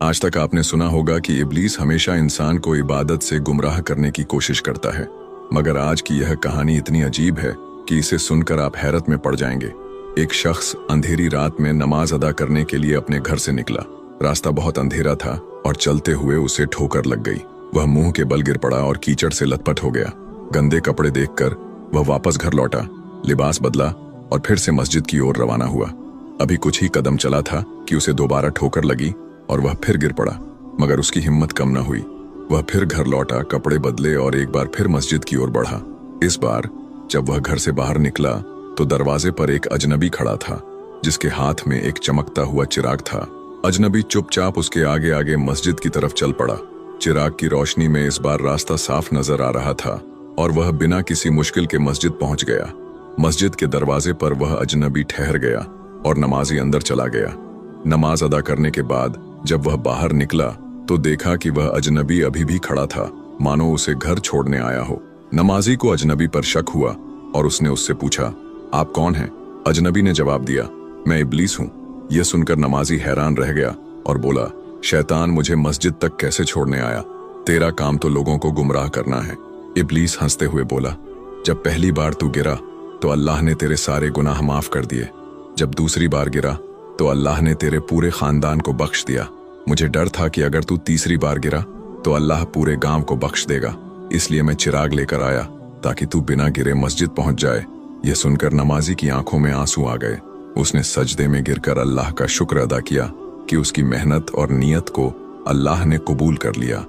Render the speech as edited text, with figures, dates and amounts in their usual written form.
आज तक आपने सुना होगा कि इब्लीस हमेशा इंसान को इबादत से गुमराह करने की कोशिश करता है, मगर आज की यह कहानी इतनी अजीब है कि इसे सुनकर आप हैरत में पड़ जाएंगे। एक शख्स अंधेरी रात में नमाज अदा करने के लिए अपने घर से निकला। रास्ता बहुत अंधेरा था और चलते हुए उसे ठोकर लग गई। वह मुंह के बल गिर पड़ा और कीचड़ से लथपथ हो गया। गंदे कपड़े देखकर वह वापस घर लौटा, लिबास बदला और फिर से मस्जिद की ओर रवाना हुआ। अभी कुछ ही कदम चला था कि उसे दोबारा ठोकर लगी और वह फिर गिर पड़ा, मगर उसकी हिम्मत कम न हुई। वह फिर घर लौटा, कपड़े बदले और एक बार फिर मस्जिद की ओर बढ़ा। इस बार जब वह घर से बाहर निकला तो दरवाजे पर एक अजनबी खड़ा था, जिसके हाथ में एक चमकता हुआ चिराग था। अजनबी चुपचाप उसके आगे आगे मस्जिद की तरफ चल पड़ा। चिराग की रोशनी में इस बार रास्ता साफ नजर आ रहा था और वह बिना किसी मुश्किल के मस्जिद पहुंच गया। मस्जिद के दरवाजे पर वह अजनबी ठहर गया और नमाजी अंदर चला गया। नमाज अदा करने के बाद जब वह बाहर निकला तो देखा कि वह अजनबी अभी भी खड़ा था, मानो उसे घर छोड़ने आया हो। नमाजी को अजनबी पर शक हुआ और उसने उससे पूछा, आप कौन हैं? अजनबी ने जवाब दिया, मैं इब्लीस हूँ। यह सुनकर नमाजी हैरान रह गया और बोला, शैतान मुझे मस्जिद तक कैसे छोड़ने आया? तेरा काम तो लोगों को गुमराह करना है। इब्लीस हंसते हुए बोला, जब पहली बार तू गिरा तो अल्लाह ने तेरे सारे गुनाह माफ कर दिए। जब दूसरी बार गिरा तो अल्लाह ने तेरे पूरे खानदान को बख्श दिया। मुझे डर था कि अगर तू तीसरी बार गिरा तो अल्लाह पूरे गांव को बख्श देगा, इसलिए मैं चिराग लेकर आया ताकि तू बिना गिरे मस्जिद पहुंच जाए। यह सुनकर नमाजी की आंखों में आंसू आ गए। उसने सजदे में गिरकर अल्लाह का शुक्र अदा किया कि उसकी मेहनत और नियत को अल्लाह ने कबूल कर लिया।